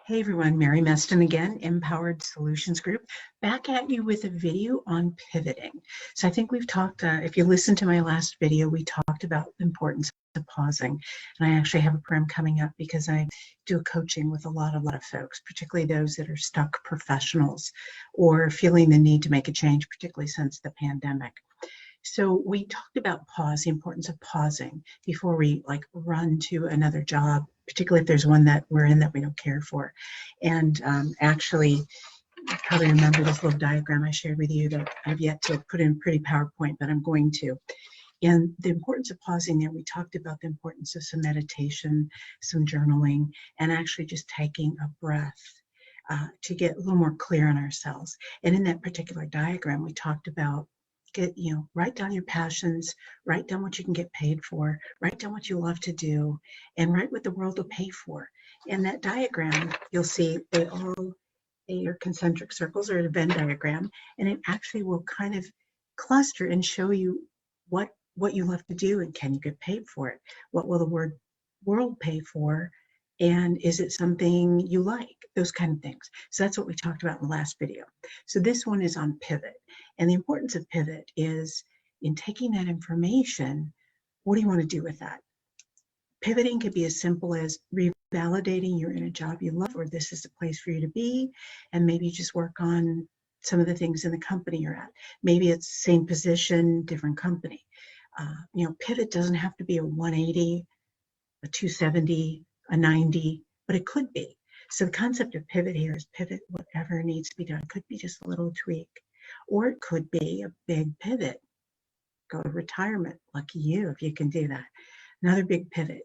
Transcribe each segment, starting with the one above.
Hey everyone, Mary Meston again, Empowered Solutions Group, back at you with a video on pivoting. So I think we've talked, if you listened to my last video, we talked about the importance of pausing. And I actually have a program coming up because I do coaching with a lot of folks, particularly those that are stuck professionals or feeling the need to make a change, particularly since the pandemic. So we talked about pause, the importance of pausing before we run to another job, particularly if there's one that we're in that we don't care for. And actually, you probably remember this little diagram I shared with you that I've yet to put in pretty PowerPoint, but I'm going to. And the importance of pausing there, we talked about the importance of some meditation, some journaling, and actually just taking a breath to get a little more clear on ourselves. And in that particular diagram, we talked about write down your passions, write down what you can get paid for, write down what you love to do, and write what the world will pay for. In that diagram, you'll see they are concentric circles or a Venn diagram, and it actually will kind of cluster and show you what you love to do and can you get paid for it? What will the world pay for? And is it something you like? Those kind of things. So that's what we talked about in the last video. So this one is on pivot. And the importance of pivot is in taking that information, what do you want to do with that? Pivoting could be as simple as revalidating you're in a job you love, or this is the place for you to be, and maybe just work on some of the things in the company you're at. Maybe it's same position, different company. Pivot doesn't have to be a 180, a 270, a 90, but it could be. So the concept of pivot here is pivot whatever needs to be done. It could be just a little tweak, or it could be a big pivot. Go to retirement. Lucky you if you can do that. Another big pivot.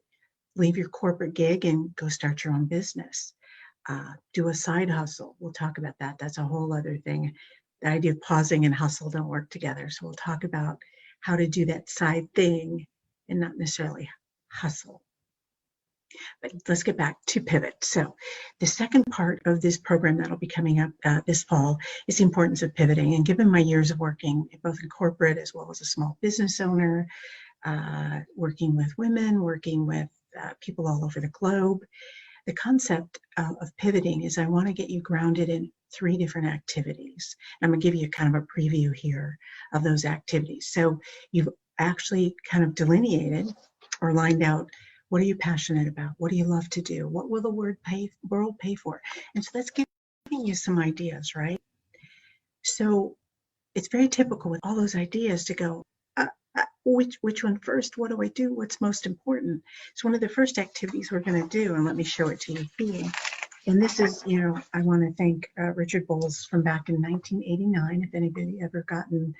Leave your corporate gig and go start your own business. Do a side hustle. We'll talk about that. That's a whole other thing. The idea of pausing and hustle don't work together. So we'll talk about how to do that side thing and not necessarily hustle. But let's get back to pivot. So the second part of this program that'll be coming up this fall is the importance of pivoting. And given my years of working both in corporate as well as a small business owner, working with women, working with people all over the globe, the concept of pivoting is I want to get you grounded in 3 different activities. I'm going to give you kind of a preview here of those activities. So you've actually kind of delineated or lined out, what are you passionate about? What do you love to do? What will the world pay for? And so that's giving you some ideas, right? So it's very typical with all those ideas to go, which one first? What do I do? What's most important? It's one of the first activities we're going to do, and let me show it to you here. And this is, I want to thank Richard Bowles from back in 1989. If anybody ever gotten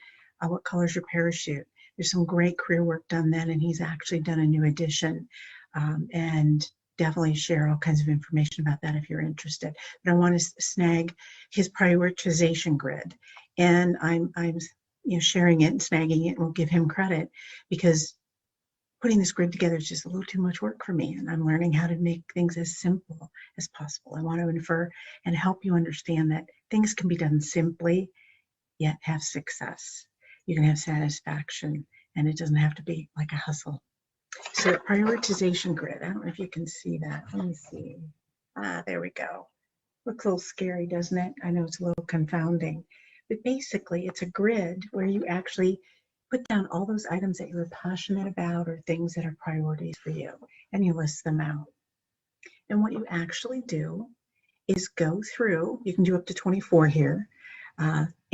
What Color's Your Parachute? There's some great career work done then, and he's actually done a new edition. And definitely share all kinds of information about that if you're interested. But I want to snag his Prioritization Grid, and I'm sharing it and snagging it, and we'll give him credit because putting this grid together is just a little too much work for me, and I'm learning how to make things as simple as possible. I want to infer and help you understand that things can be done simply yet have success. You can have satisfaction, and it doesn't have to be like a hustle. So Prioritization Grid, I don't know if you can see that. Let me see. There we go. Looks a little scary, doesn't it? I know it's a little confounding. But basically, it's a grid where you actually put down all those items that you're passionate about or things that are priorities for you, and you list them out. And what you actually do is go through, you can do up to 24 here,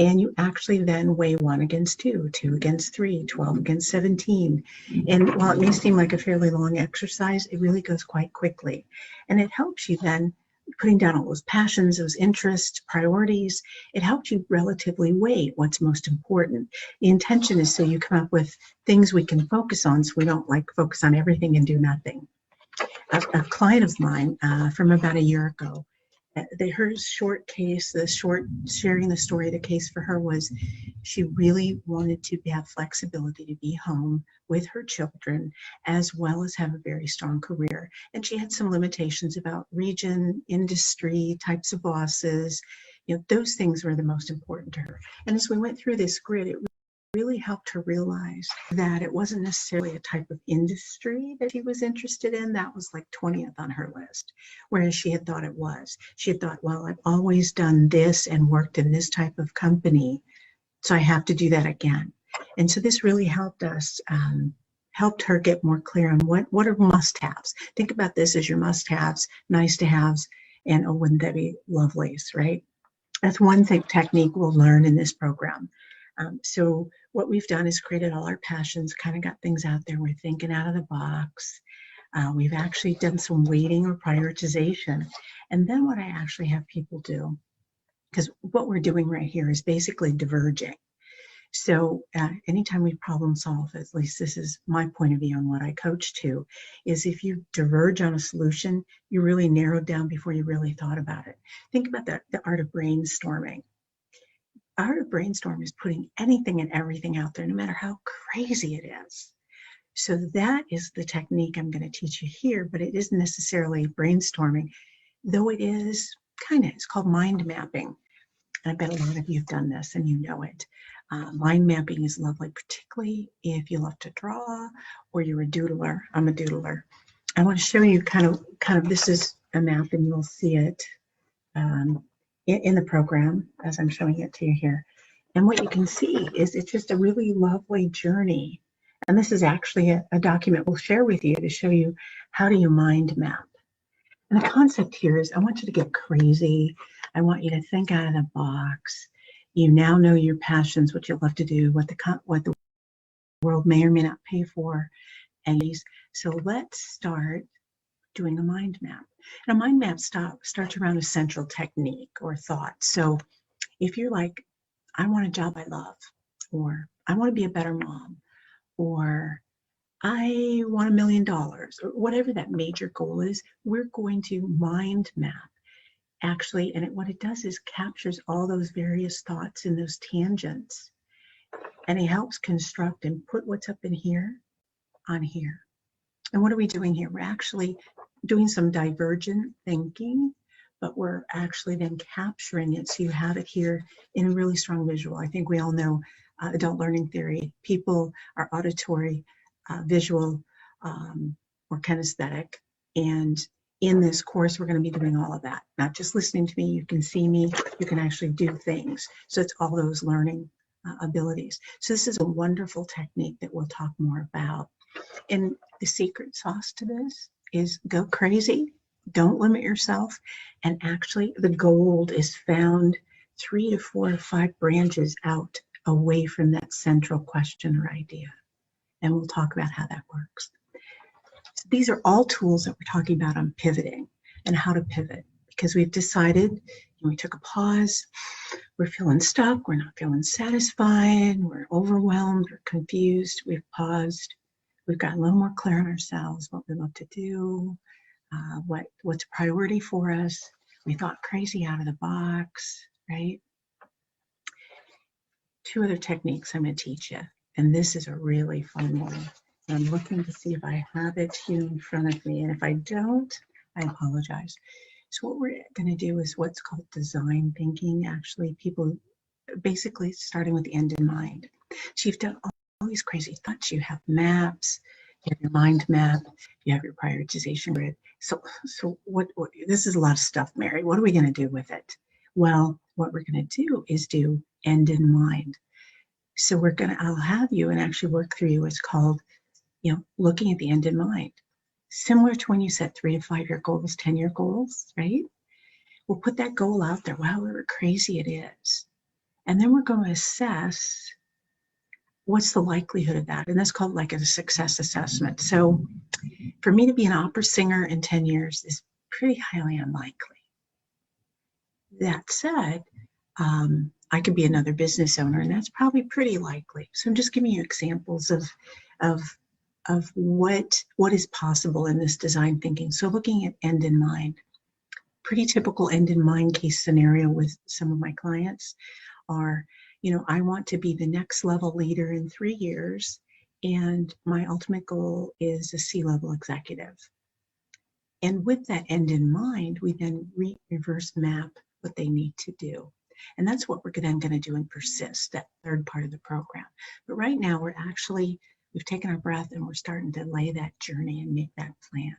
and you actually then weigh 1 against 2, 2 against 3, 12 against 17. And while it may seem like a fairly long exercise, it really goes quite quickly. And it helps you then, putting down all those passions, those interests, priorities, it helps you relatively weigh what's most important. The intention is so you come up with things we can focus on, so we don't focus on everything and do nothing. A client of mine from about a year ago, her short case, sharing the story of the case for her was she really wanted to have flexibility to be home with her children as well as have a very strong career. And she had some limitations about region, industry, types of bosses. Those things were the most important to her. And as we went through this grid, it really helped her realize that it wasn't necessarily a type of industry that she was interested in. That was like 20th on her list, whereas she had thought it was. She had thought, well, I've always done this and worked in this type of company, so I have to do that again. And so this really helped us, helped her get more clear on what are must-haves. Think about this as your must-haves, nice-to-haves, and oh, wouldn't that be lovelies, right? That's one thing technique we'll learn in this program. So what we've done is created all our passions, kind of got things out there. We're thinking out of the box. We've actually done some weighting or prioritization. And then what I actually have people do, because what we're doing right here is basically diverging. So anytime we problem solve, at least this is my point of view on what I coach to, is if you diverge on a solution, you really narrowed down before you really thought about it. Think about the art of brainstorming. Art of brainstorm is putting anything and everything out there, no matter how crazy it is. So that is the technique I'm going to teach you here, but it isn't necessarily brainstorming, though it is kind of, it's called mind mapping. And I bet a lot of you have done this and you know it. Mind mapping is lovely, particularly if you love to draw or you're a doodler. I'm a doodler. I want to show you kind of this is a map and you'll see it in the program as I'm showing it to you here. And what you can see is it's just a really lovely journey. And this is actually a document we'll share with you to show you how do you mind map. And the concept here is I want you to get crazy. I want you to think out of the box. You now know your passions, what you love to do, what the world may or may not pay for. And so let's start doing a mind map. And a mind map starts around a central technique or thought. So if you're like, I want a job I love, or I want to be a better mom, or I want $1 million, or whatever that major goal is, we're going to mind map actually. And what it does is captures all those various thoughts in those tangents. And it helps construct and put what's up in here on here. And what are we doing here? We're actually doing some divergent thinking, but we're actually then capturing it so you have it here in a really strong visual. I think we all know adult learning theory. People are auditory, visual, or kinesthetic. And in this course, we're going to be doing all of that. Not just listening to me, you can see me, you can actually do things. So it's all those learning abilities. So this is a wonderful technique that we'll talk more about. And the secret sauce to this is go crazy, don't limit yourself, and actually the gold is found 3 to 4 to 5 branches out away from that central question or idea. And we'll talk about how that works. So these are all tools that we're talking about on pivoting and how to pivot, because we've decided, and we took a pause, we're feeling stuck, we're not feeling satisfied, we're overwhelmed, we're confused, we've paused. We've got a little more clear on ourselves, what we love to do, what's a priority for us. We thought crazy out of the box, right? 2 other techniques I'm going to teach you, and this is a really fun one. I'm looking to see if I have it here in front of me, and if I don't, I apologize. So what we're going to do is what's called design thinking. Actually, people basically starting with the end in mind. So you've done all these crazy thoughts. You have maps, you have your mind map, you have your prioritization grid. So what this is a lot of stuff, Mary. What are we going to do with it? Well, what we're going to do is do end in mind. So I'll have you and actually work through what's called, looking at the end in mind. Similar to when you set 3 to 5 year goals, 10-year goals, right? We'll put that goal out there, however crazy it is. And then we're going to assess what's the likelihood of that? And that's called like a success assessment. So for me to be an opera singer in 10 years is pretty highly unlikely. That said, I could be another business owner, and that's probably pretty likely. So I'm just giving you examples of what is possible in this design thinking. So looking at end in mind, pretty typical end in mind case scenario with some of my clients are, I want to be the next level leader in 3 years, and my ultimate goal is a C-level executive. And with that end in mind, we then reverse map what they need to do. And that's what we're then going to do in PERSIST, that third part of the program. But right now we've taken our breath and we're starting to lay that journey and make that plan.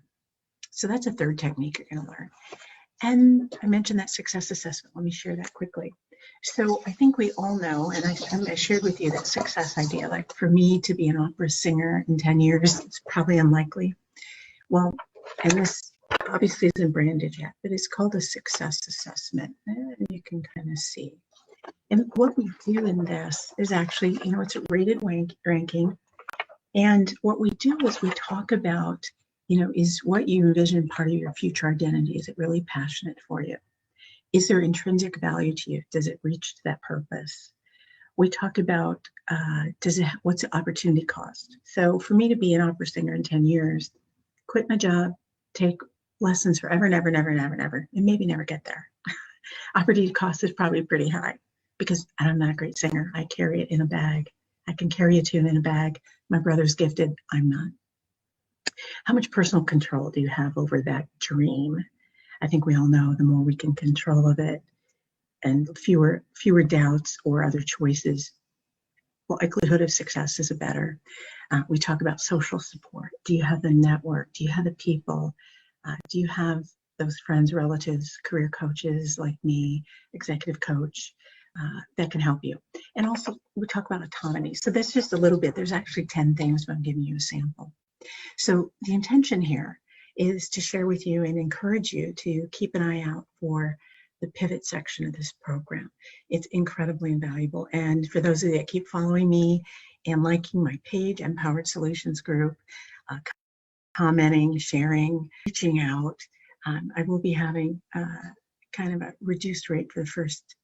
So that's a third technique you're going to learn. And I mentioned that success assessment. Let me share that quickly. So I think we all know, and I shared with you that success idea, like for me to be an opera singer in 10 years, it's probably unlikely. Well, and this obviously isn't branded yet, but it's called a success assessment. And you can kind of see. And what we do in this is actually, it's a rated ranking. And what we do is we talk about, is what you envision part of your future identity? Is it really passionate for you? Is there intrinsic value to you? Does it reach that purpose? We talk about, what's the opportunity cost? So for me to be an opera singer in 10 years, quit my job, take lessons forever and ever and ever and ever and ever, and maybe never get there. Opportunity cost is probably pretty high because I'm not a great singer. I carry it in a bag. I can carry a tune in a bag. My brother's gifted. I'm not. How much personal control do you have over that dream? I think we all know the more we can control of it and fewer doubts or other choices, likelihood of success is a better. We talk about social support. Do you have the network? Do you have the people? Do you have those friends, relatives, career coaches like me, executive coach, that can help you? And also we talk about autonomy. So that's just a little bit. There's actually 10 things, but I'm giving you a sample. So the intention here is to share with you and encourage you to keep an eye out for the pivot section of this program. It's incredibly invaluable. And for those of you that keep following me and liking my page, Empowered Solutions Group, commenting, sharing, reaching out, I will be having kind of a reduced rate for the first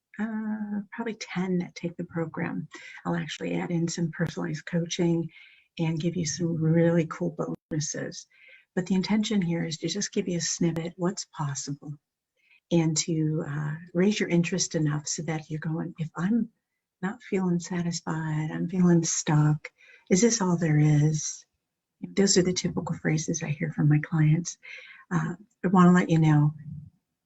probably 10 that take the program. I'll actually add in some personalized coaching and give you some really cool bonuses. But the intention here is to just give you a snippet, what's possible, and to raise your interest enough so that you're going, if I'm not feeling satisfied, I'm feeling stuck, is this all there is? Those are the typical phrases I hear from my clients. I want to let you know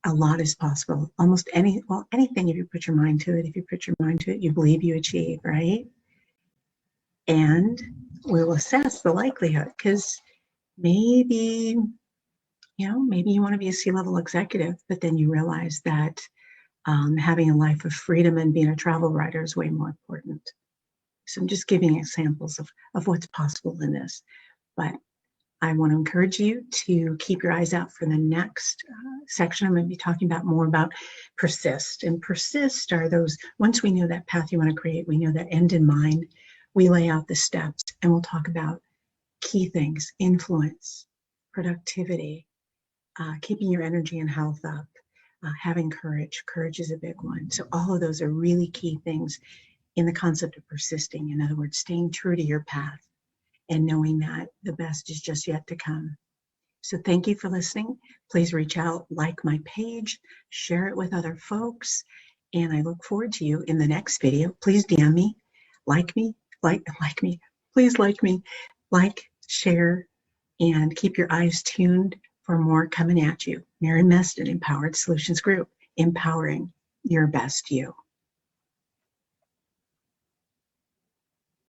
a lot is possible. Almost anything, if you put your mind to it, you believe you achieve, right? And we'll assess the likelihood, because maybe you want to be a C-level executive, but then you realize that having a life of freedom and being a travel writer is way more important. So I'm just giving examples of what's possible in this. But I want to encourage you to keep your eyes out for the next section. I'm going to be talking more about PERSIST. And PERSIST are those, once we know that path you want to create, we know that end in mind, we lay out the steps and we'll talk about key things: influence, productivity, keeping your energy and health up, having courage. Courage is a big one. So all of those are really key things in the concept of persisting. In other words, staying true to your path and knowing that the best is just yet to come. So thank you for listening. Please reach out, like my page, share it with other folks, and I look forward to you in the next video. Please DM me, like me, please like me, share, and keep your eyes tuned for more coming at you. Mary Meston, Empowered Solutions Group, empowering your best you.